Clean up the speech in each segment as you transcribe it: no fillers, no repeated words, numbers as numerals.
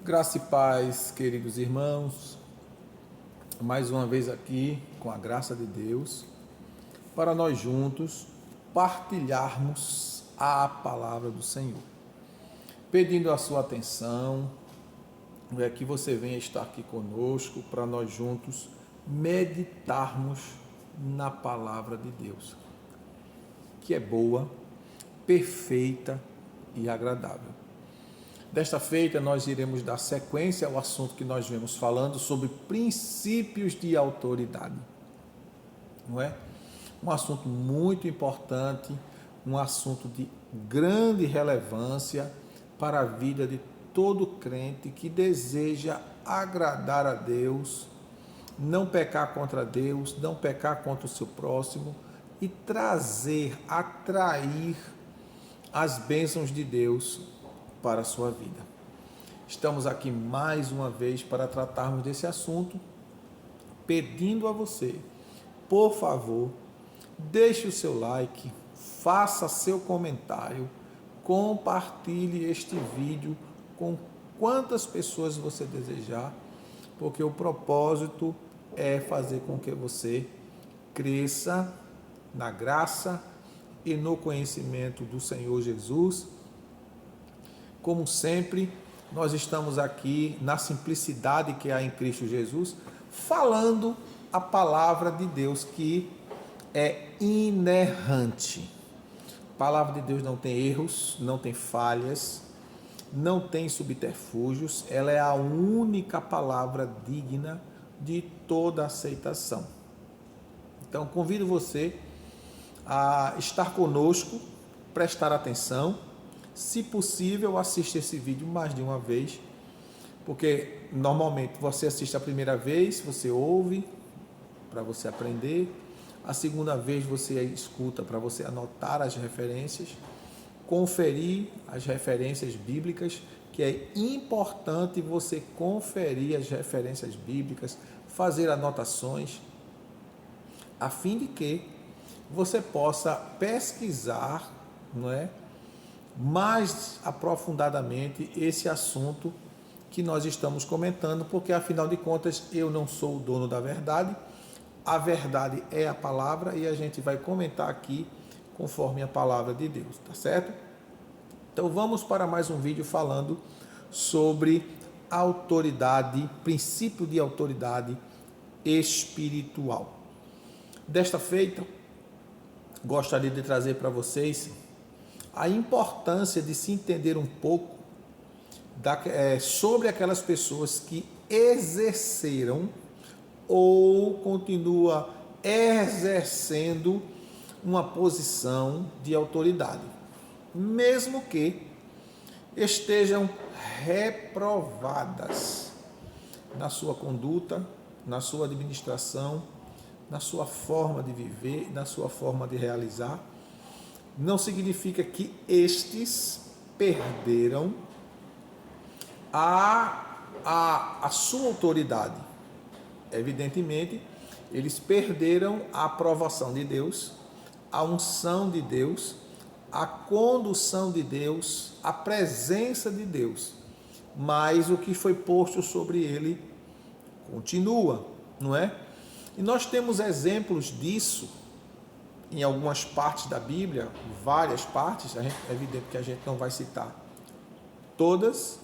Graça e paz, queridos irmãos, mais uma vez aqui, com a graça de Deus, para nós juntos partilharmos a palavra do Senhor. Pedindo a sua atenção, que você venha estar aqui conosco para nós juntos meditarmos na palavra de Deus, que é boa, perfeita e agradável. Desta feita, nós iremos dar sequência ao assunto que nós vemos falando sobre princípios de autoridade. Não é? Um assunto muito importante, um assunto de grande relevância para a vida de todo crente que deseja agradar a Deus, não pecar contra Deus, não pecar contra o seu próximo e atrair as bênçãos de Deus para a sua vida. Estamos aqui mais uma vez para tratarmos desse assunto, pedindo a você, por favor, deixe o seu like, faça seu comentário, compartilhe este vídeo com quantas pessoas você desejar, porque o propósito é fazer com que você cresça na graça e no conhecimento do Senhor Jesus. Como sempre, nós estamos aqui na simplicidade que há em Cristo Jesus, falando a palavra de Deus que é inerrante. A palavra de Deus não tem erros, não tem falhas, não tem subterfúgios, ela é a única palavra digna de toda aceitação. Então, convido você a estar conosco, prestar atenção. Se possível, assista esse vídeo mais de uma vez, porque normalmente você assiste a primeira vez, você ouve para você aprender, a segunda vez você escuta para você anotar as referências, conferir as referências bíblicas, que é importante você conferir as referências bíblicas, fazer anotações, a fim de que você possa pesquisar, não é? Mais aprofundadamente esse assunto que nós estamos comentando, porque afinal de contas eu não sou o dono da verdade, a verdade é a palavra e a gente vai comentar aqui conforme a palavra de Deus, tá certo? Então vamos para mais um vídeo falando sobre autoridade, princípio de autoridade espiritual. Desta feita, gostaria de trazer para vocês a importância de se entender um pouco sobre aquelas pessoas que exerceram ou continua exercendo uma posição de autoridade, mesmo que estejam reprovadas na sua conduta, na sua administração, na sua forma de viver, na sua forma de realizar. Não significa que estes perderam a sua autoridade. Evidentemente, eles perderam a aprovação de Deus, a unção de Deus, a condução de Deus, a presença de Deus. Mas o que foi posto sobre ele continua, não é? E nós temos exemplos disso em algumas partes da Bíblia, várias partes, é evidente que a gente não vai citar todas,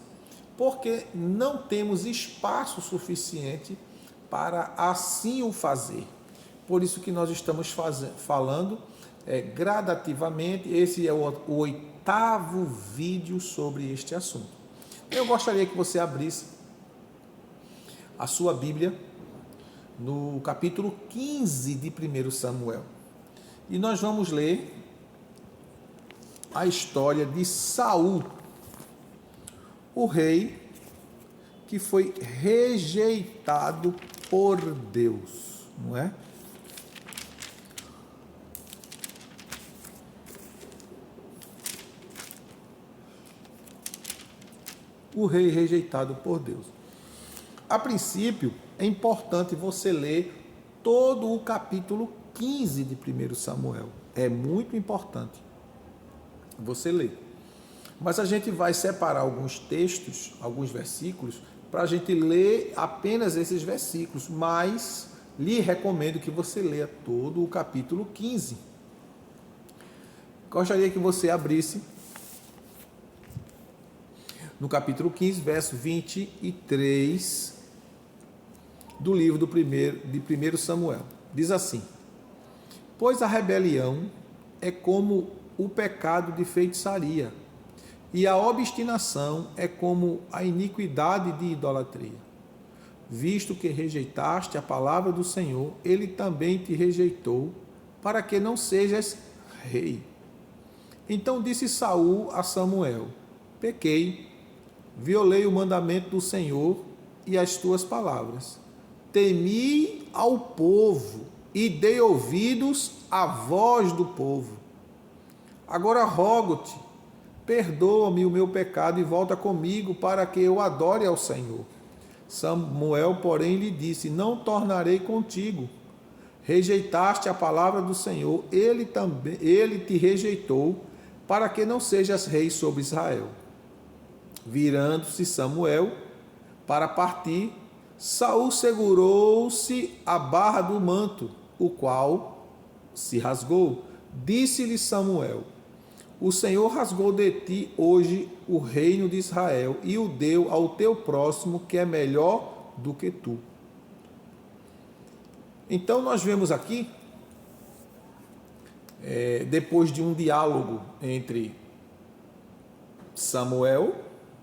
porque não temos espaço suficiente para assim o fazer. Por isso que nós estamos falando gradativamente, esse é o 8º vídeo sobre este assunto. Eu gostaria que você abrisse a sua Bíblia no capítulo 15 de 1 Samuel. E nós vamos ler a história de Saul, o rei que foi rejeitado por Deus, não é? O rei rejeitado por Deus. A princípio, é importante você ler todo o capítulo 15 de 1 Samuel. É muito importante você ler. Mas a gente vai separar alguns textos, alguns versículos, para a gente ler apenas esses versículos, mas lhe recomendo que você leia todo o capítulo 15. Gostaria que você abrisse no capítulo 15, verso 23 do livro de 1 Samuel. Diz assim: pois a rebelião é como o pecado de feitiçaria, e a obstinação é como a iniquidade de idolatria. Visto que rejeitaste a palavra do Senhor, ele também te rejeitou, para que não sejas rei. Então disse Saul a Samuel: pequei, violei o mandamento do Senhor e as tuas palavras. Temi ao povo e dei ouvidos à voz do povo. Agora rogo-te, perdoa-me o meu pecado e volta comigo para que eu adore ao Senhor. Samuel, porém, lhe disse: não tornarei contigo. Rejeitaste a palavra do Senhor, ele te rejeitou, para que não sejas rei sobre Israel. Virando-se Samuel para partir, Saul segurou-se a barra do manto, o qual se rasgou. Disse-lhe Samuel: o Senhor rasgou de ti hoje o reino de Israel e o deu ao teu próximo, que é melhor do que tu. Então nós vemos aqui, depois de um diálogo entre Samuel,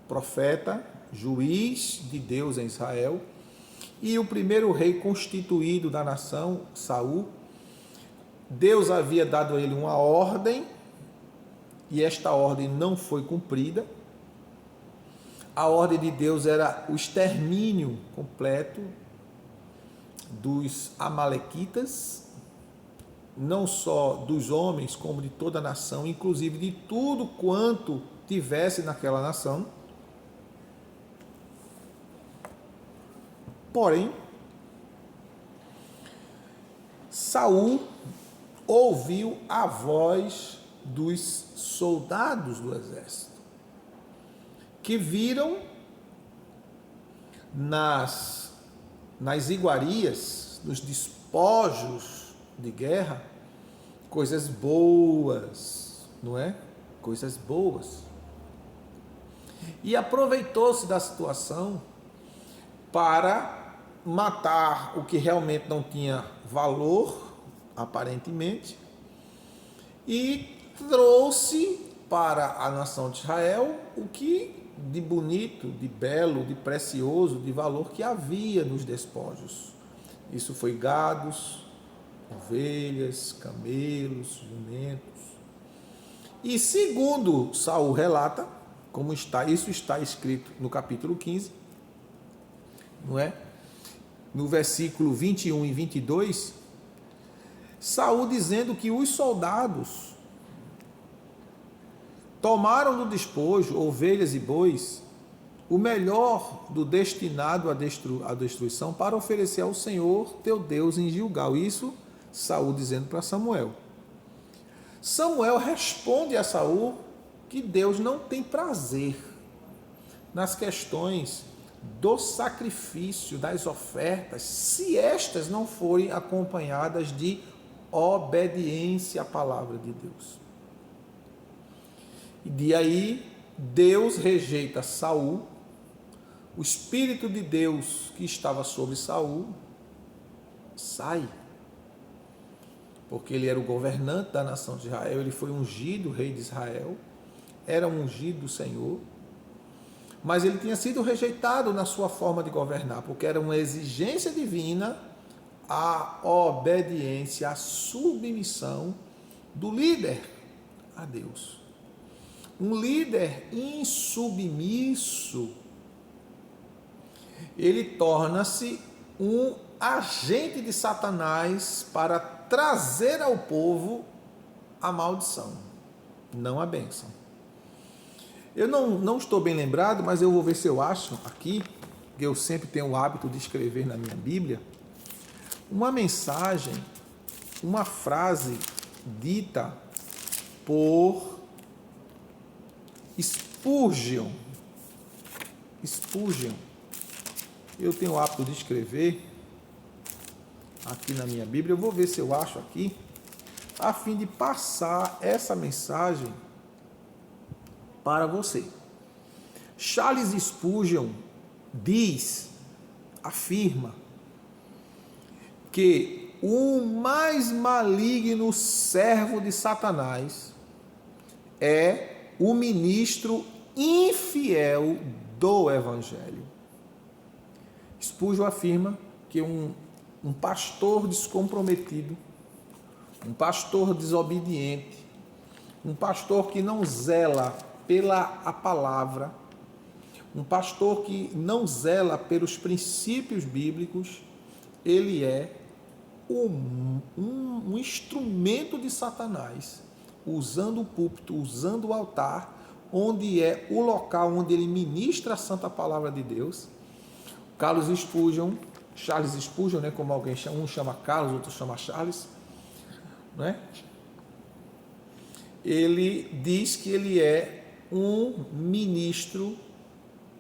profeta, juiz de Deus em Israel, e o primeiro rei constituído da nação, Saul, Deus havia dado a ele uma ordem, e esta ordem não foi cumprida. A ordem de Deus era o extermínio completo dos amalequitas, não só dos homens, como de toda a nação, inclusive de tudo quanto tivesse naquela nação. Porém, Saul ouviu a voz dos soldados do exército, que viram nas iguarias, nos despojos de guerra, coisas boas, não é? Coisas boas. E aproveitou-se da situação para matar o que realmente não tinha valor, aparentemente, e trouxe para a nação de Israel o que de bonito, de belo, de precioso, de valor que havia nos despojos. Isso foi gados, ovelhas, camelos, jumentos. E segundo Saul relata, como isso está escrito no capítulo 15, não é? No versículo 21 e 22, Saul dizendo que os soldados tomaram do despojo ovelhas e bois, o melhor do destinado à destruição, para oferecer ao Senhor teu Deus em Gilgal. Isso Saul dizendo para Samuel. Samuel responde a Saul que Deus não tem prazer nas questões do sacrifício, das ofertas, se estas não forem acompanhadas de obediência à palavra de Deus. E de aí Deus rejeita Saul, o Espírito de Deus que estava sobre Saul sai, porque ele era o governante da nação de Israel, ele foi ungido rei de Israel, era um ungido do Senhor, mas ele tinha sido rejeitado na sua forma de governar, porque era uma exigência divina a obediência, a submissão do líder a Deus. Um líder insubmisso, ele torna-se um agente de Satanás para trazer ao povo a maldição, não a bênção. Eu não estou bem lembrado, mas eu vou ver se eu acho aqui, que eu sempre tenho o hábito de escrever na minha Bíblia, uma mensagem, uma frase dita por Spurgeon, eu tenho o hábito de escrever aqui na minha Bíblia, eu vou ver se eu acho aqui, a fim de passar essa mensagem para você. Charles Spurgeon afirma que o mais maligno servo de Satanás é o ministro infiel do Evangelho. Spurgeon afirma que um pastor descomprometido, um pastor desobediente, um pastor que não zela pela a palavra, um pastor que não zela pelos princípios bíblicos, ele é um instrumento de Satanás, usando o púlpito, usando o altar, onde é o local onde ele ministra a santa palavra de Deus. Charles Spurgeon, né, como alguém chama, um chama Carlos, outro chama Charles, né? Ele diz que ele é um ministro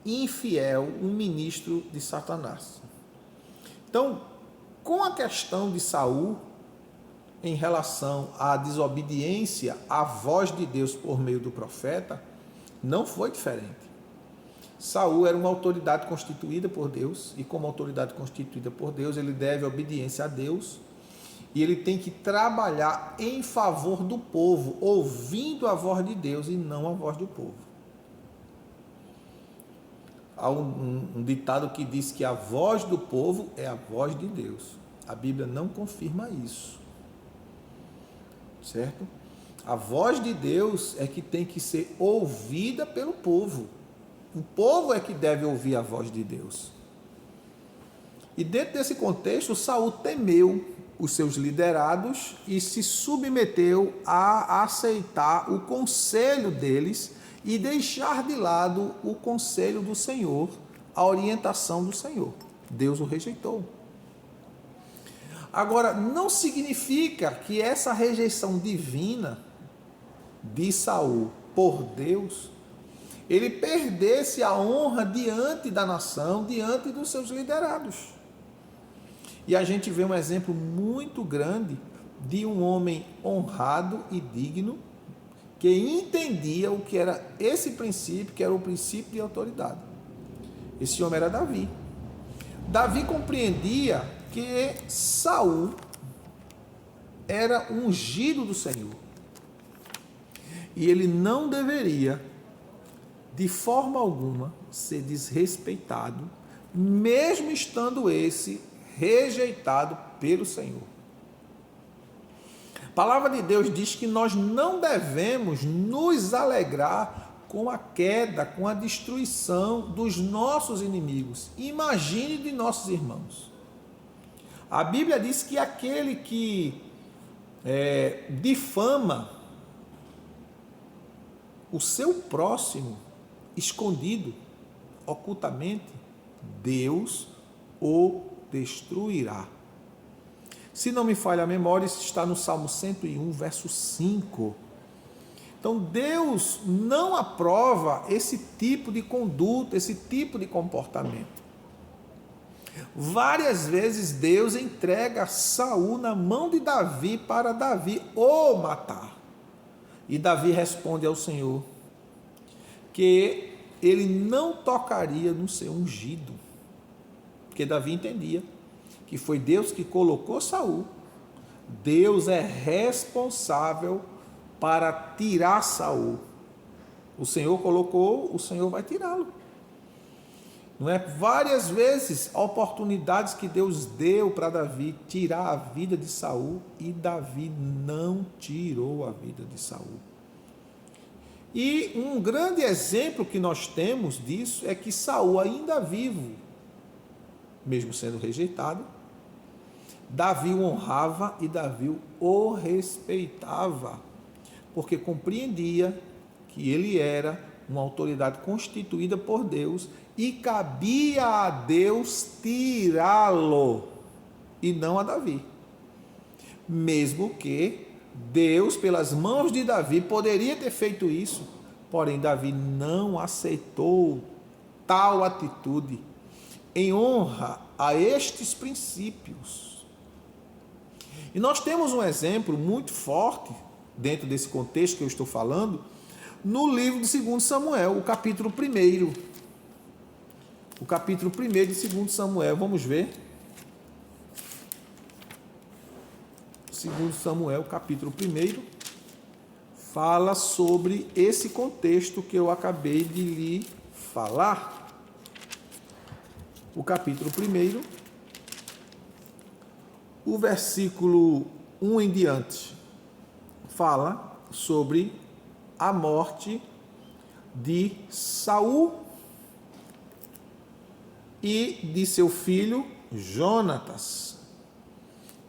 infiel, um ministro de Satanás. Então, com a questão de Saul, em relação à desobediência à voz de Deus por meio do profeta, não foi diferente. Saul era uma autoridade constituída por Deus, e como autoridade constituída por Deus, ele deve obediência a Deus, e ele tem que trabalhar em favor do povo, ouvindo a voz de Deus e não a voz do povo. Há um ditado que diz que a voz do povo é a voz de Deus. A Bíblia não confirma isso, certo? A voz de Deus é que tem que ser ouvida pelo povo. O povo é que deve ouvir a voz de Deus. E dentro desse contexto, Saul temeu os seus liderados e se submeteu a aceitar o conselho deles e deixar de lado o conselho do Senhor, a orientação do Senhor. Deus o rejeitou. Agora, não significa que essa rejeição divina de Saul por Deus, ele perdesse a honra diante da nação, diante dos seus liderados. E a gente vê um exemplo muito grande de um homem honrado e digno, que entendia o que era esse princípio, que era o princípio de autoridade. Esse homem era Davi. Davi compreendia que Saul era ungido do Senhor. E ele não deveria, de forma alguma, ser desrespeitado, mesmo estando esse rejeitado pelo Senhor. A palavra de Deus diz que nós não devemos nos alegrar com a queda, com a destruição dos nossos inimigos. Imagine de nossos irmãos. A Bíblia diz que aquele que difama o seu próximo, escondido, ocultamente, Deus o destruirá. Se não me falha a memória, isso está no Salmo 101, verso 5. Então, Deus não aprova esse tipo de conduta, esse tipo de comportamento. Várias vezes Deus entrega Saul na mão de Davi para Davi o matar. E Davi responde ao Senhor que ele não tocaria no seu ungido, porque Davi entendia que foi Deus que colocou Saul. Deus é responsável para tirar Saul. O Senhor colocou, o Senhor vai tirá-lo. Não é? Várias vezes, oportunidades que Deus deu para Davi tirar a vida de Saul, e Davi não tirou a vida de Saul. E um grande exemplo que nós temos disso é que Saul, ainda vivo, mesmo sendo rejeitado, Davi o honrava e Davi o respeitava, porque compreendia que ele era uma autoridade constituída por Deus e cabia a Deus tirá-lo e não a Davi. Mesmo que Deus, pelas mãos de Davi, poderia ter feito isso, Porém, Davi não aceitou tal atitude em honra a estes princípios. E nós temos um exemplo muito forte, dentro desse contexto que eu estou falando, no livro de 2 Samuel, o capítulo 1. O capítulo 1 de 2 Samuel, vamos ver. 2 Samuel, capítulo 1, fala sobre esse contexto que eu acabei de lhe falar. O capítulo 1, o versículo 1 em diante, fala sobre a morte de Saul e de seu filho Jonatas.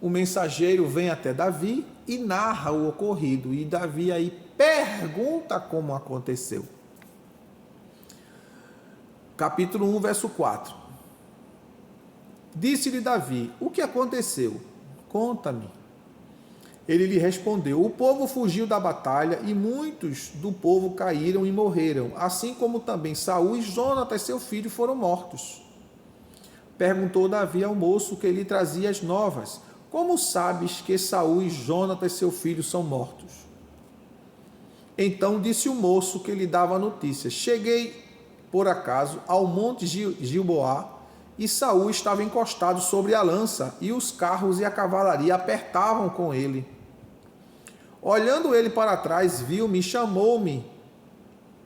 O mensageiro vem até Davi e narra o ocorrido, e Davi aí pergunta como aconteceu. Capítulo 1, verso 4. Disse-lhe Davi: o que aconteceu? Conta-me. Ele lhe respondeu: o povo fugiu da batalha e muitos do povo caíram e morreram, assim como também Saul e Jonatas, seu filho, foram mortos. Perguntou Davi ao moço que lhe trazia as novas: como sabes que Saul e Jonatas, seu filho, são mortos? Então disse o moço que lhe dava a notícia: cheguei, por acaso, ao monte Gilboá, e Saul estava encostado sobre a lança, e os carros e a cavalaria apertavam com ele. Olhando ele para trás, viu-me e chamou-me.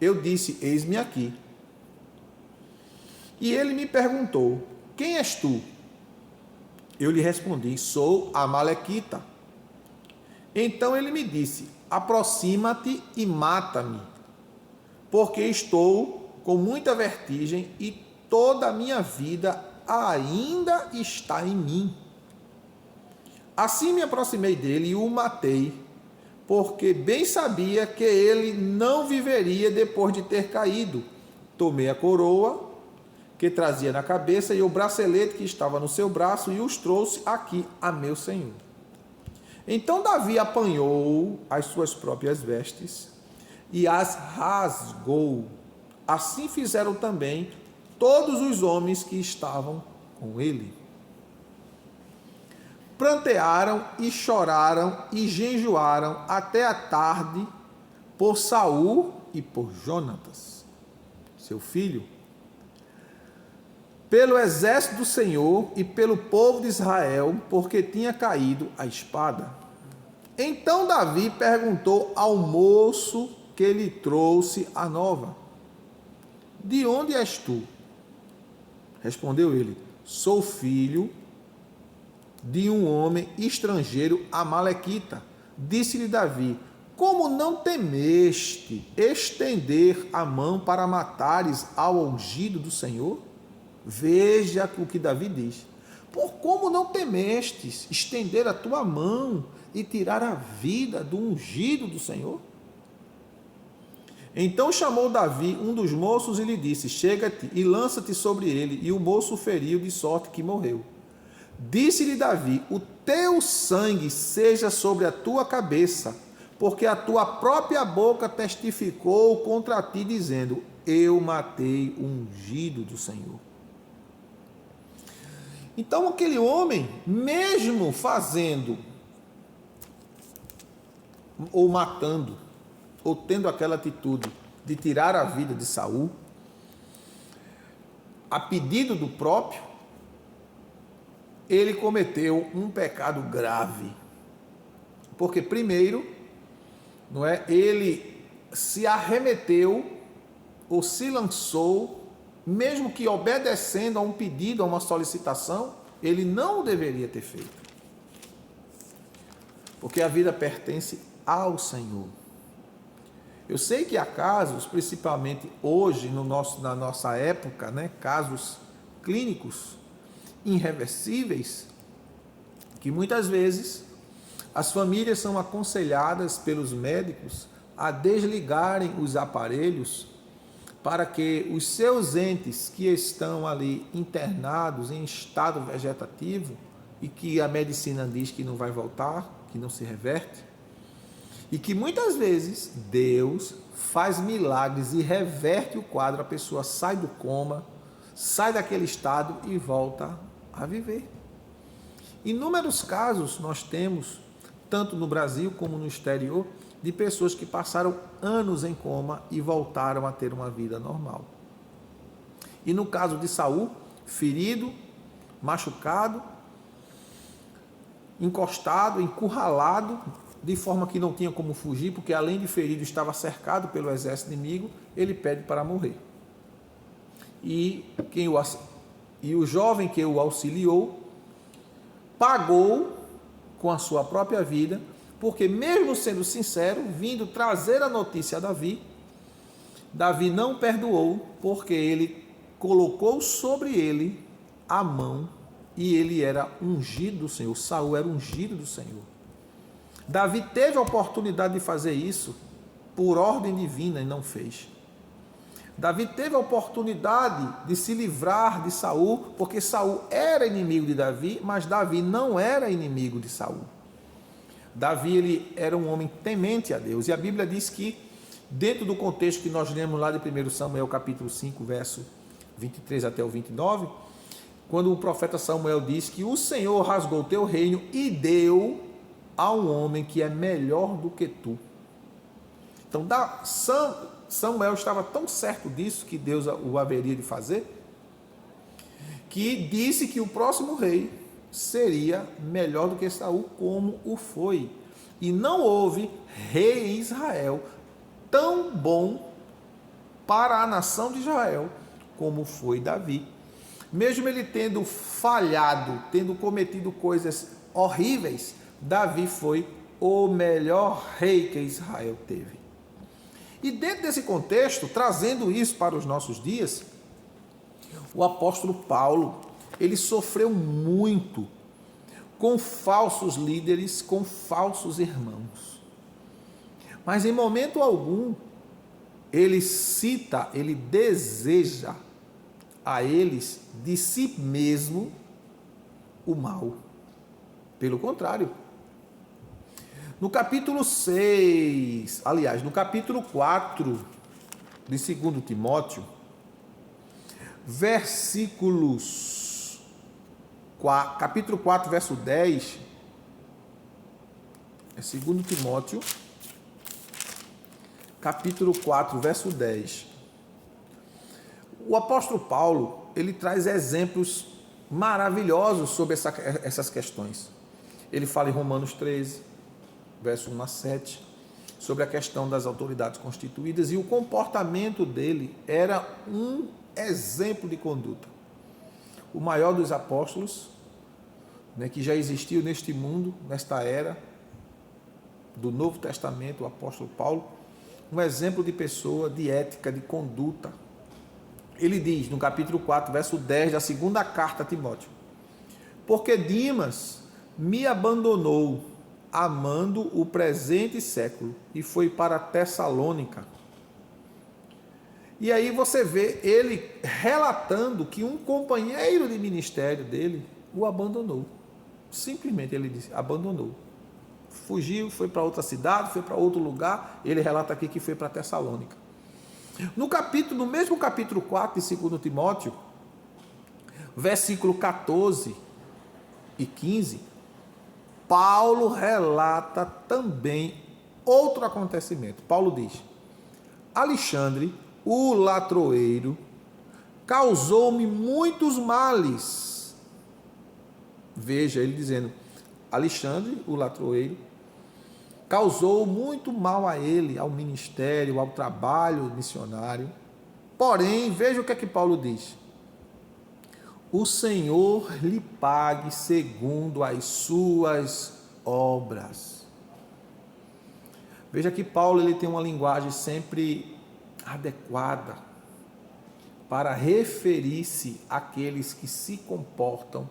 Eu disse: eis-me aqui. E ele me perguntou: quem és tu? Eu lhe respondi: sou Amalequita. Então ele me disse: aproxima-te e mata-me, porque estou com muita vertigem e toda a minha vida ainda está em mim. Assim me aproximei dele e o matei, porque bem sabia que ele não viveria depois de ter caído. Tomei a coroa que trazia na cabeça e o bracelete que estava no seu braço e os trouxe aqui a meu senhor. Então Davi apanhou as suas próprias vestes e as rasgou. Assim fizeram também todos os homens que estavam com ele. Prantearam e choraram e jejuaram até a tarde por Saul e por Jonatas, seu filho, pelo exército do Senhor e pelo povo de Israel, porque tinha caído a espada. Então Davi perguntou ao moço que lhe trouxe a nova: de onde és tu? Respondeu ele: sou filho de um homem estrangeiro amalequita. Disse-lhe Davi: como não temeste estender a mão para matares ao ungido do Senhor? Veja o que Davi diz: por como não temestes estender a tua mão e tirar a vida do ungido do Senhor? Então chamou Davi um dos moços e lhe disse: chega-te e lança-te sobre ele. E o moço o feriu de sorte que morreu. Disse-lhe Davi: o teu sangue seja sobre a tua cabeça, porque a tua própria boca testificou contra ti, dizendo: eu matei o ungido do Senhor. Então aquele homem, mesmo fazendo, ou matando, ou tendo aquela atitude de tirar a vida de Saul, a pedido do próprio, ele cometeu um pecado grave. Porque primeiro, não é, ele se arremeteu ou se lançou, mesmo que obedecendo a um pedido, a uma solicitação, ele não deveria ter feito. Porque a vida pertence ao Senhor. Eu sei que há casos, principalmente hoje, na nossa época, né, casos clínicos irreversíveis, que muitas vezes as famílias são aconselhadas pelos médicos a desligarem os aparelhos para que os seus entes que estão ali internados em estado vegetativo e que a medicina diz que não vai voltar, que não se reverte, E que muitas vezes Deus faz milagres e reverte o quadro, a pessoa sai do coma, sai daquele estado e volta a viver. Inúmeros casos nós temos, tanto no Brasil como no exterior, de pessoas que passaram anos em coma e voltaram a ter uma vida normal. E no caso de Saul, ferido, machucado, encostado, encurralado, de forma que não tinha como fugir, porque além de ferido estava cercado pelo exército inimigo, ele pede para morrer. E o jovem que o auxiliou pagou com a sua própria vida, porque mesmo sendo sincero, vindo trazer a notícia a Davi, Davi não perdoou, porque ele colocou sobre ele a mão e ele era ungido do Senhor. Saul era ungido do Senhor. Davi teve a oportunidade de fazer isso por ordem divina e não fez. Davi teve a oportunidade de se livrar de Saul, porque Saul era inimigo de Davi, mas Davi não era inimigo de Saul. Davi ele era um homem temente a Deus, e a Bíblia diz que, dentro do contexto que nós lemos lá de 1 Samuel capítulo 5, verso 23 até o 29, quando o profeta Samuel diz que o Senhor rasgou o teu reino e deu a um homem que é melhor do que tu. Então, Samuel estava tão certo disso, que Deus o haveria de fazer, que disse que o próximo rei seria melhor do que Saul, como o foi. E não houve rei em Israel tão bom para a nação de Israel como foi Davi. Mesmo ele tendo falhado, tendo cometido coisas horríveis, Davi foi o melhor rei que Israel teve. E dentro desse contexto, trazendo isso para os nossos dias, o apóstolo Paulo, ele sofreu muito com falsos líderes, com falsos irmãos. Mas em momento algum, ele cita, ele deseja a eles de si mesmo o mal. Pelo contrário. No capítulo 6, aliás, no capítulo 4 de 2 Timóteo, capítulo 4, verso 10, é 2 Timóteo, capítulo 4, verso 10. O apóstolo Paulo, ele traz exemplos maravilhosos sobre essas questões. Ele fala em Romanos 13, verso 1 a 7, sobre a questão das autoridades constituídas, e o comportamento dele era um exemplo de conduta. O maior dos apóstolos, que já existiu neste mundo, nesta era do Novo Testamento, o apóstolo Paulo, um exemplo de pessoa, de ética, de conduta. Ele diz no capítulo 4, verso 10 da segunda carta a Timóteo: porque Dimas me abandonou, amando o presente século, e foi para Tessalônica. E aí você vê ele relatando que um companheiro de ministério dele o abandonou. Simplesmente ele disse, abandonou. Fugiu, foi para outra cidade, foi para outro lugar. Ele relata aqui que foi para Tessalônica. No mesmo capítulo 4 de 2 Timóteo, versículo 14 e 15, Paulo relata também outro acontecimento. Paulo diz: Alexandre, o latroeiro, causou-me muitos males. Veja, ele dizendo, Alexandre, o latroeiro, causou muito mal a ele, ao ministério, ao trabalho missionário. Porém, veja o que é que Paulo diz: o Senhor lhe pague segundo as suas obras. Veja que Paulo ele tem uma linguagem sempre adequada para referir-se àqueles que se comportam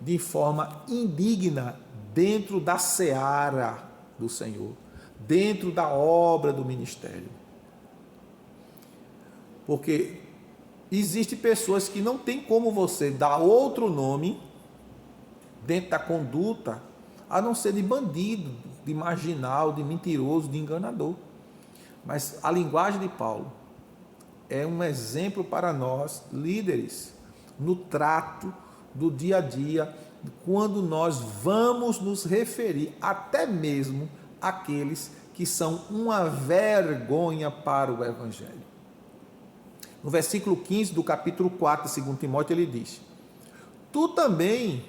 de forma indigna dentro da seara do Senhor, dentro da obra do ministério. Porque existem pessoas que não tem como você dar outro nome dentro da conduta, a não ser de bandido, de marginal, de mentiroso, de enganador. Mas a linguagem de Paulo é um exemplo para nós, líderes, no trato do dia a dia, quando nós vamos nos referir até mesmo àqueles que são uma vergonha para o Evangelho. No versículo 15 do capítulo 4 de 2 Timóteo, ele diz: tu também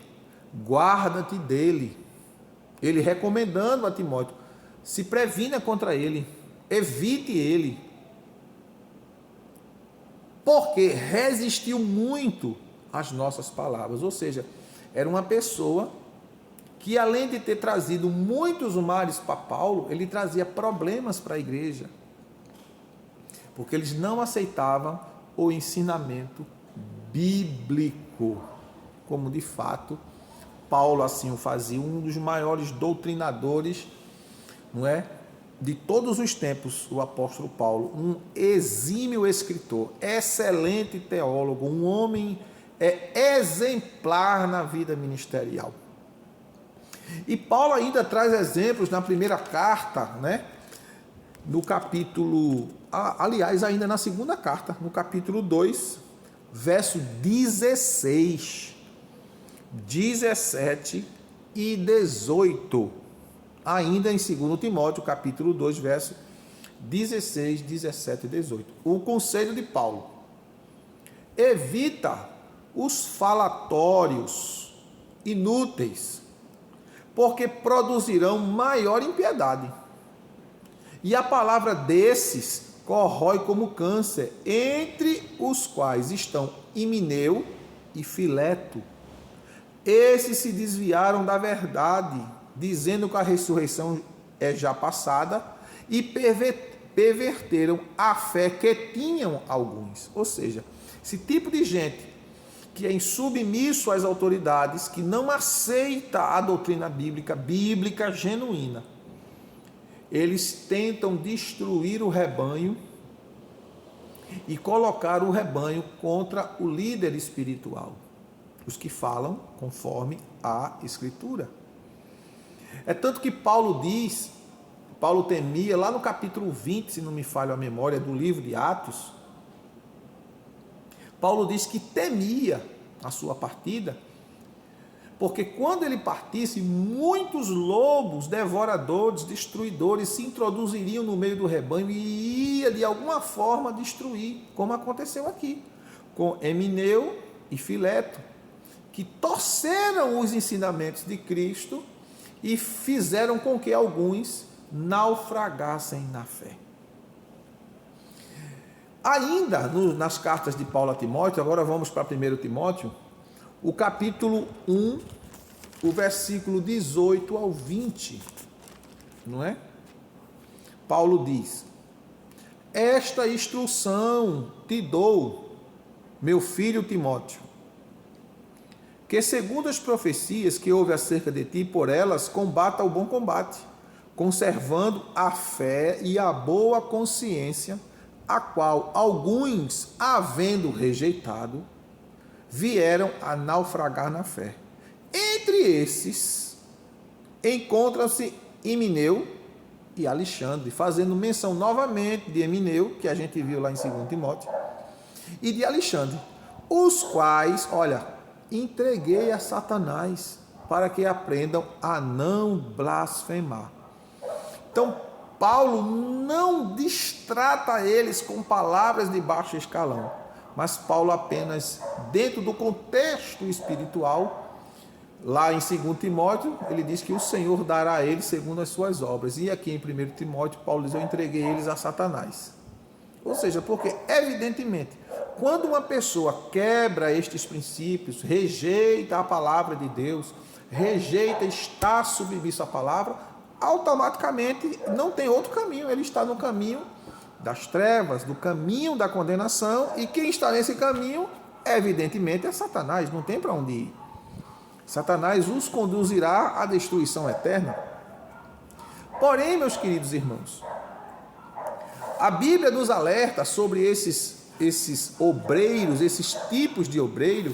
guarda-te dele. Ele recomendando a Timóteo, se previna contra ele, evite ele, porque resistiu muito às nossas palavras. Ou seja, era uma pessoa que, além de ter trazido muitos males para Paulo, ele trazia problemas para a igreja, porque eles não aceitavam o ensinamento bíblico, como de fato Paulo assim o fazia, um dos maiores doutrinadores, não é, de todos os tempos, o apóstolo Paulo, um exímio escritor, excelente teólogo, um homem exemplar na vida ministerial. E Paulo ainda traz exemplos na primeira carta, né, no capítulo, aliás, ainda na segunda carta, no capítulo 2, verso 16, 17 e 18, ainda em 2 Timóteo, capítulo 2, verso 16, 17 e 18. O conselho de Paulo: evita os falatórios inúteis, porque produzirão maior impiedade. E a palavra desses corrói como câncer, entre os quais estão Himeneu e Fileto. Esses se desviaram da verdade, dizendo que a ressurreição é já passada, e perverteram a fé que tinham alguns. Ou seja, esse tipo de gente que é insubmisso às autoridades, que não aceita a doutrina bíblica genuína, eles tentam destruir o rebanho e colocar o rebanho contra o líder espiritual, os que falam conforme a Escritura. É tanto que Paulo diz, Paulo temia, lá no capítulo 20, se não me falha a memória, do livro de Atos, Paulo diz que temia a sua partida, porque quando ele partisse, muitos lobos, devoradores, destruidores se introduziriam no meio do rebanho e ia de alguma forma destruir, como aconteceu aqui, com Himeneu e Fileto, que torceram os ensinamentos de Cristo e fizeram com que alguns naufragassem na fé. Ainda nas cartas de Paulo a Timóteo, agora vamos para 1 Timóteo, o capítulo 1, o versículo 18 ao 20, não é? Paulo diz: esta instrução te dou, meu filho Timóteo, que segundo as profecias que houve acerca de ti, por elas combata o bom combate, conservando a fé e a boa consciência, a qual alguns, havendo rejeitado, vieram a naufragar na fé. Entre esses, encontram-se Himeneu e Alexandre, fazendo menção novamente de Himeneu, que a gente viu lá em 2 Timóteo, e de Alexandre, os quais, olha, entreguei a Satanás, para que aprendam a não blasfemar. Então, Paulo não distrata eles com palavras de baixo escalão, mas Paulo apenas, dentro do contexto espiritual, lá em 2 Timóteo, ele diz que o Senhor dará a eles segundo as suas obras. E aqui em 1 Timóteo, Paulo diz: eu entreguei eles a Satanás. Ou seja, porque evidentemente, quando uma pessoa quebra estes princípios, rejeita a palavra de Deus, rejeita estar submisso à palavra, automaticamente não tem outro caminho, ele está no caminho das trevas, do caminho da condenação, e quem está nesse caminho, evidentemente, é Satanás, não tem para onde ir. Satanás os conduzirá à destruição eterna. Porém, meus queridos irmãos, a Bíblia nos alerta sobre esses obreiros, esses tipos de obreiro.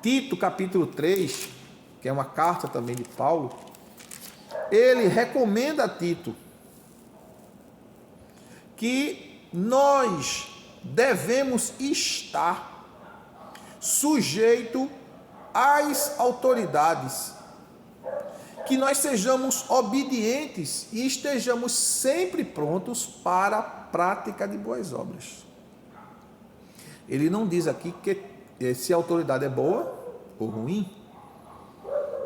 Tito, capítulo 3, que é uma carta também de Paulo, ele recomenda a Tito que nós devemos estar sujeito às autoridades, que nós sejamos obedientes e estejamos sempre prontos para a prática de boas obras. Ele não diz aqui que se a autoridade é boa ou ruim,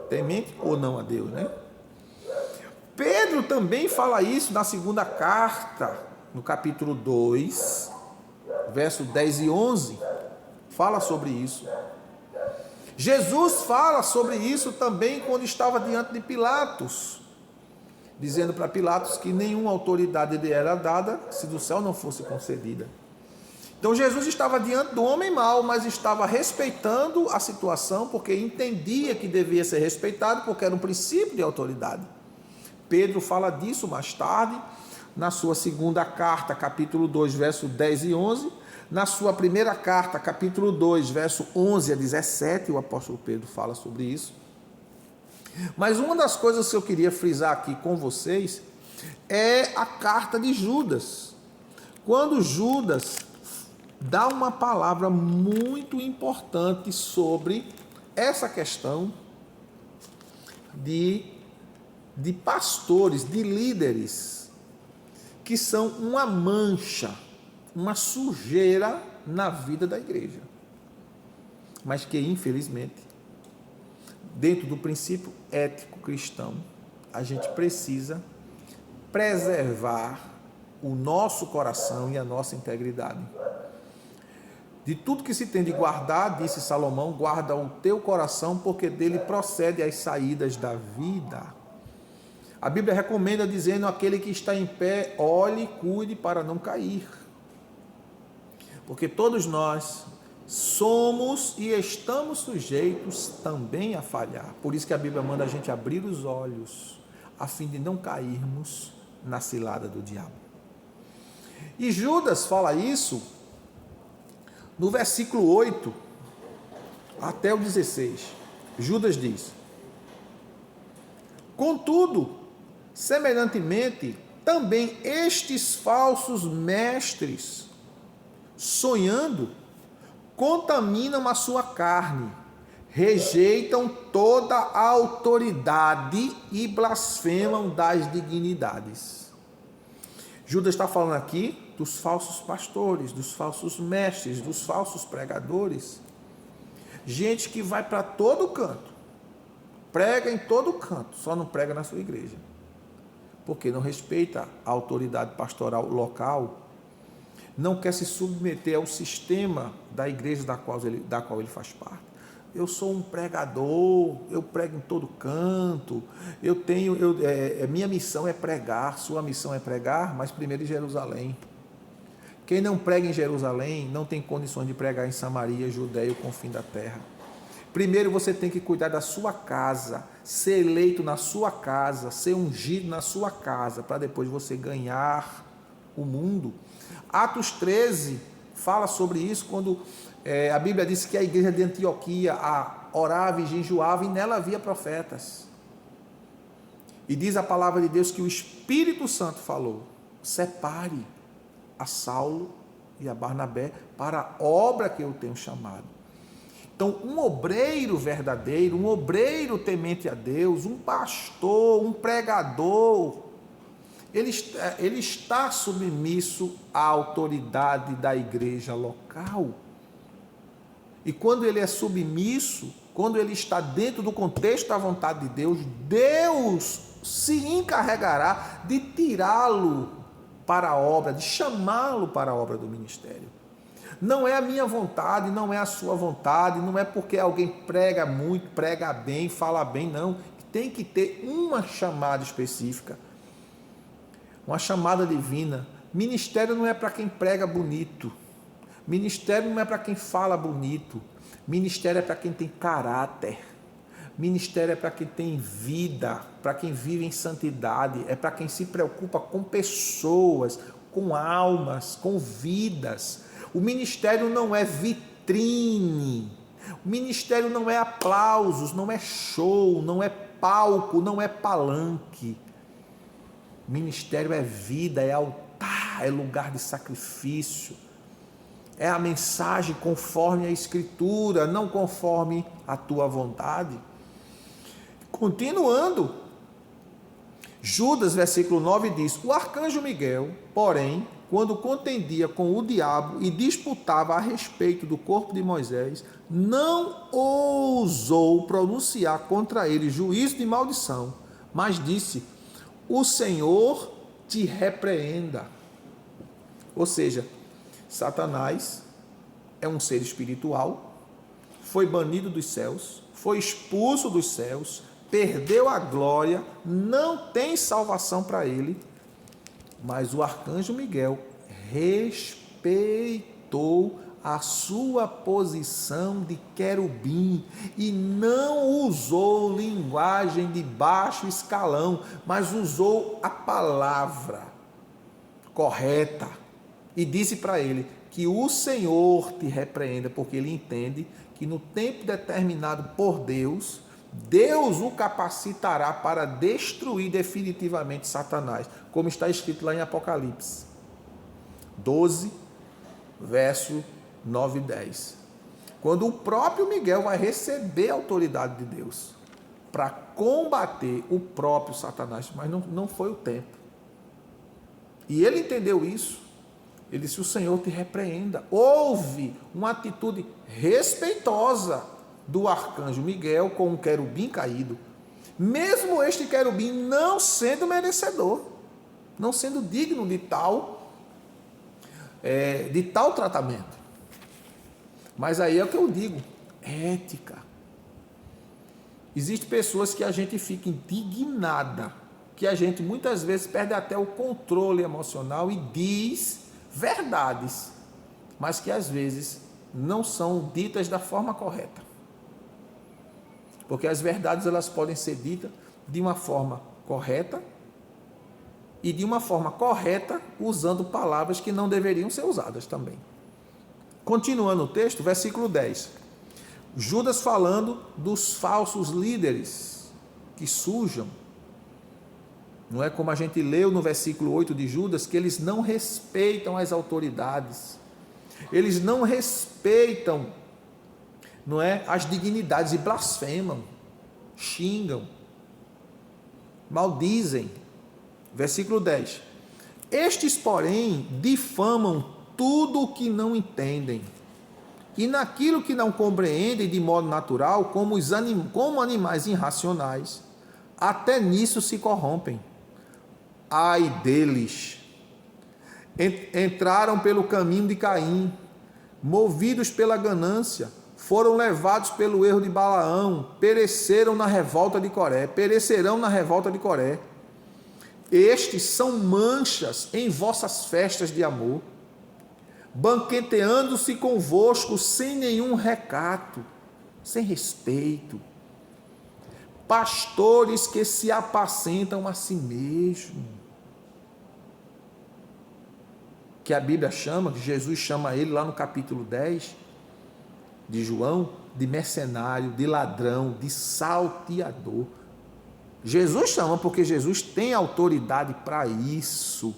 temente ou não a Deus, né? Pedro também fala isso na segunda carta, no capítulo 2, verso 10 e 11, fala sobre isso. Jesus fala sobre isso também quando estava diante de Pilatos, dizendo para Pilatos que nenhuma autoridade lhe era dada se do céu não fosse concedida. Então Jesus estava diante do homem mau, mas estava respeitando a situação, porque entendia que devia ser respeitado, porque era um princípio de autoridade. Pedro fala disso mais tarde, na sua segunda carta, capítulo 2, verso 10 e 11, na sua primeira carta, capítulo 2, verso 11 a 17, o apóstolo Pedro fala sobre isso. Mas uma das coisas que eu queria frisar aqui com vocês é a carta de Judas. Quando Judas dá uma palavra muito importante sobre essa questão de pastores, de líderes, que são uma mancha, uma sujeira na vida da igreja, mas que infelizmente, dentro do princípio ético cristão, a gente precisa preservar o nosso coração e a nossa integridade. De tudo que se tem de guardar, disse Salomão, guarda o teu coração, porque dele procede as saídas da vida. A Bíblia recomenda dizendo: aquele que está em pé, olhe e cuide para não cair. Porque todos nós somos e estamos sujeitos também a falhar. Por isso que a Bíblia manda a gente abrir os olhos, a fim de não cairmos na cilada do diabo. E Judas fala isso no versículo 8 até o 16. Judas diz: contudo, semelhantemente, também estes falsos mestres, sonhando, contaminam a sua carne, rejeitam toda a autoridade e blasfemam das dignidades. Judas está falando aqui dos falsos pastores, dos falsos mestres, dos falsos pregadores. Gente que vai para todo canto, prega em todo canto, só não prega na sua igreja, porque não respeita a autoridade pastoral local, não quer se submeter ao sistema da igreja da qual ele faz parte. Eu sou um pregador, eu prego em todo canto, minha missão é pregar, sua missão é pregar, mas primeiro em Jerusalém. Quem não prega em Jerusalém não tem condições de pregar em Samaria, Judeia, o confim da terra. Primeiro você tem que cuidar da sua casa, ser eleito na sua casa, ser ungido na sua casa, para depois você ganhar o mundo. Atos 13 fala sobre isso, quando a Bíblia diz que a igreja de Antioquia orava e jejuava e nela havia profetas. E diz a palavra de Deus que o Espírito Santo falou: separe a Saulo e a Barnabé para a obra que eu tenho chamado. Então, um obreiro verdadeiro, um obreiro temente a Deus, um pastor, um pregador, ele está submisso à autoridade da igreja local. E quando ele é submisso, quando ele está dentro do contexto da vontade de Deus, Deus se encarregará de tirá-lo para a obra, de chamá-lo para a obra do ministério. Não é a minha vontade, não é a sua vontade, não é porque alguém prega muito, prega bem, fala bem, não. Tem que ter uma chamada específica, uma chamada divina. Ministério não é para quem prega bonito, ministério não é para quem fala bonito, ministério é para quem tem caráter, ministério é para quem tem vida, para quem vive em santidade, é para quem se preocupa com pessoas, com almas, com vidas. O ministério não é vitrine, o ministério não é aplausos, não é show, não é palco, não é palanque. Ministério é vida, é altar, é lugar de sacrifício. É a mensagem conforme a Escritura, não conforme a tua vontade. Continuando, Judas, versículo 9 diz: o arcanjo Miguel, porém, quando contendia com o diabo e disputava a respeito do corpo de Moisés, não ousou pronunciar contra ele juízo de maldição, mas disse: o Senhor te repreenda. Ou seja, Satanás é um ser espiritual, foi banido dos céus, foi expulso dos céus, perdeu a glória, não tem salvação para ele, mas o arcanjo Miguel respeitou a sua posição de querubim e não usou linguagem de baixo escalão, mas usou a palavra correta e disse para ele que o Senhor te repreenda, porque ele entende que no tempo determinado por Deus, Deus o capacitará para destruir definitivamente Satanás, como está escrito lá em Apocalipse 12, verso 9 e 10. Quando o próprio Miguel vai receber a autoridade de Deus para combater o próprio Satanás, mas não foi o tempo. E ele entendeu isso. Ele disse: o Senhor te repreenda. Houve uma atitude respeitosa do arcanjo Miguel com um querubim caído, mesmo este querubim não sendo merecedor, não sendo digno de tal tratamento. Mas aí é o que eu digo, ética. Existem pessoas que a gente fica indignada, que a gente muitas vezes perde até o controle emocional e diz verdades, mas que às vezes não são ditas da forma correta. Porque as verdades elas podem ser ditas de uma forma correta e de uma forma correta usando palavras que não deveriam ser usadas também. Continuando o texto, versículo 10. Judas falando dos falsos líderes que sujam. Não é como a gente leu no versículo 8 de Judas, que eles não respeitam as autoridades. Eles não respeitam, não é, as dignidades e blasfemam, xingam, maldizem. Versículo 10. Estes, porém, difamam tudo o que não entendem, e naquilo que não compreendem de modo natural, como animais irracionais, até nisso se corrompem. Ai deles! Entraram pelo caminho de Caim, movidos pela ganância, foram levados pelo erro de Balaão, perecerão na revolta de Coré. Estes são manchas em vossas festas de amor, banqueteando-se convosco sem nenhum recato, sem respeito. Pastores que se apacentam a si mesmos. Que a Bíblia chama, que Jesus chama ele lá no capítulo 10 de João, de mercenário, de ladrão, de salteador. Jesus chama porque Jesus tem autoridade para isso.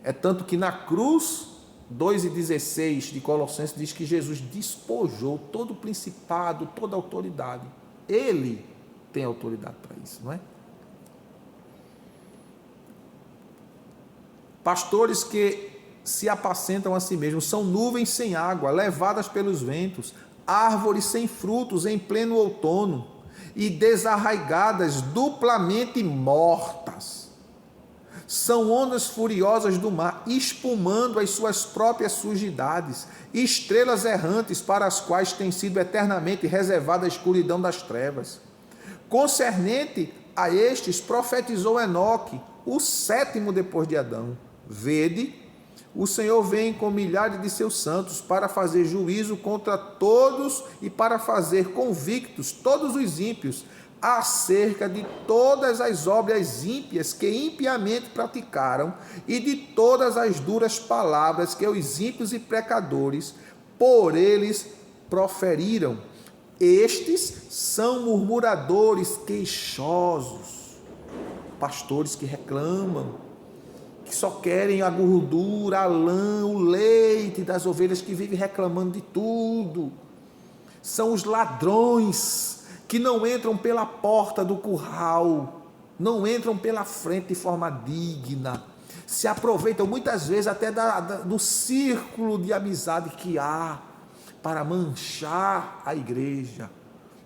É tanto que na cruz, 2:16 de Colossenses diz que Jesus despojou todo o principado, toda a autoridade. Ele tem autoridade para isso, não é? Pastores que se apacentam a si mesmos, são nuvens sem água, levadas pelos ventos, árvores sem frutos em pleno outono, e desarraigadas, duplamente mortas. São ondas furiosas do mar, espumando as suas próprias sujidades, estrelas errantes para as quais tem sido eternamente reservada a escuridão das trevas. Concernente a estes, profetizou Enoque, o sétimo depois de Adão: vede, o Senhor vem com milhares de seus santos para fazer juízo contra todos e para fazer convictos todos os ímpios acerca de todas as obras ímpias que impiamente praticaram e de todas as duras palavras que os ímpios e pecadores por eles proferiram, Estes são murmuradores, queixosos, pastores que reclamam, que só querem a gordura, a lã, o leite das ovelhas, que vivem reclamando de tudo. São os ladrões que não entram pela porta do curral, não entram pela frente de forma digna, se aproveitam muitas vezes até do círculo de amizade que há para manchar a igreja,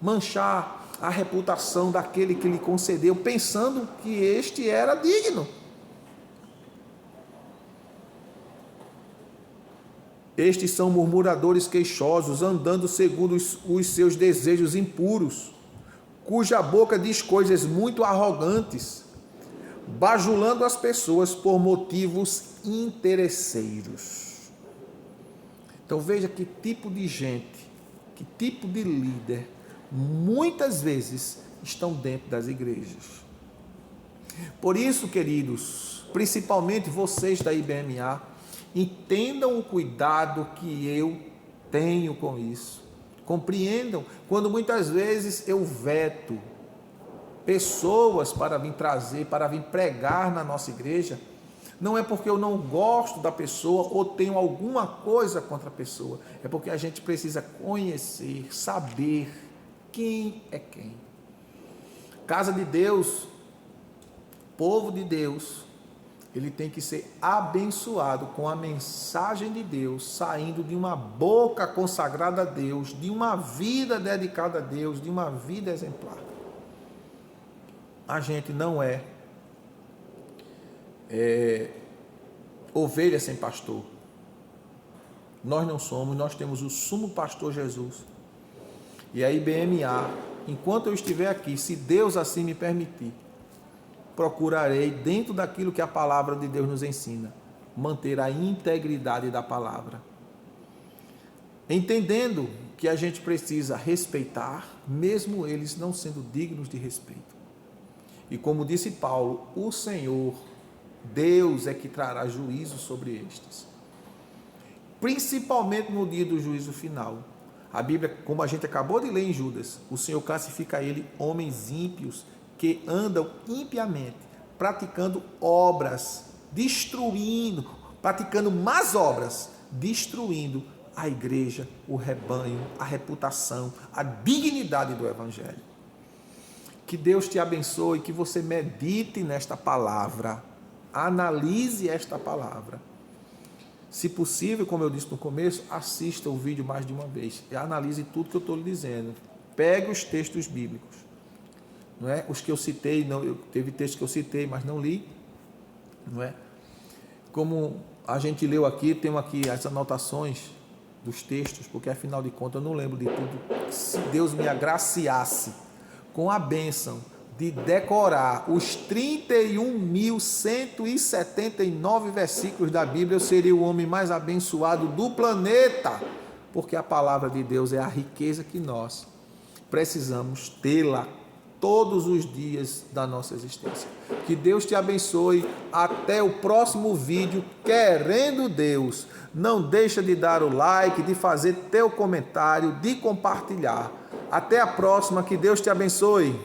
manchar a reputação daquele que lhe concedeu, pensando que este era digno. Estes são murmuradores queixosos, andando segundo os seus desejos impuros, cuja boca diz coisas muito arrogantes, bajulando as pessoas por motivos interesseiros. Então veja que tipo de gente, que tipo de líder, muitas vezes estão dentro das igrejas. Por isso, queridos, principalmente vocês da IBMA, entendam o cuidado que eu tenho com isso. Compreendam quando muitas vezes eu veto pessoas para vir trazer, para vir pregar na nossa igreja, não é porque eu não gosto da pessoa ou tenho alguma coisa contra a pessoa, é porque a gente precisa conhecer, saber quem é quem. Casa de Deus, povo de Deus, ele tem que ser abençoado com a mensagem de Deus, saindo de uma boca consagrada a Deus, de uma vida dedicada a Deus, de uma vida exemplar. A gente não é ovelha sem pastor. Nós não somos, nós temos o sumo pastor Jesus. E a IBMA, enquanto eu estiver aqui, se Deus assim me permitir, procurarei, dentro daquilo que a palavra de Deus nos ensina, manter a integridade da palavra. Entendendo que a gente precisa respeitar, mesmo eles não sendo dignos de respeito. E como disse Paulo, o Senhor, Deus é que trará juízo sobre estes. Principalmente no dia do juízo final. A Bíblia, como a gente acabou de ler em Judas, o Senhor classifica ele homens ímpios que andam impiamente, praticando obras, destruindo, praticando más obras, destruindo a igreja, o rebanho, a reputação, a dignidade do Evangelho. Que Deus te abençoe, que você medite nesta palavra, analise esta palavra. Se possível, como eu disse no começo, assista o vídeo mais de uma vez e analise tudo que eu estou lhe dizendo. Pegue os textos bíblicos, não é? Os que eu citei, teve textos que eu citei, mas não li, não é? Como a gente leu aqui, tenho aqui as anotações dos textos, porque afinal de contas eu não lembro de tudo. Se Deus me agraciasse com a bênção de decorar os 31.179 versículos da Bíblia, eu seria o homem mais abençoado do planeta, porque a palavra de Deus é a riqueza que nós precisamos tê-la todos os dias da nossa existência. Que Deus te abençoe. Até o próximo vídeo, querendo Deus. Não deixa de dar o like, de fazer teu comentário, de compartilhar. Até a próxima, que Deus te abençoe.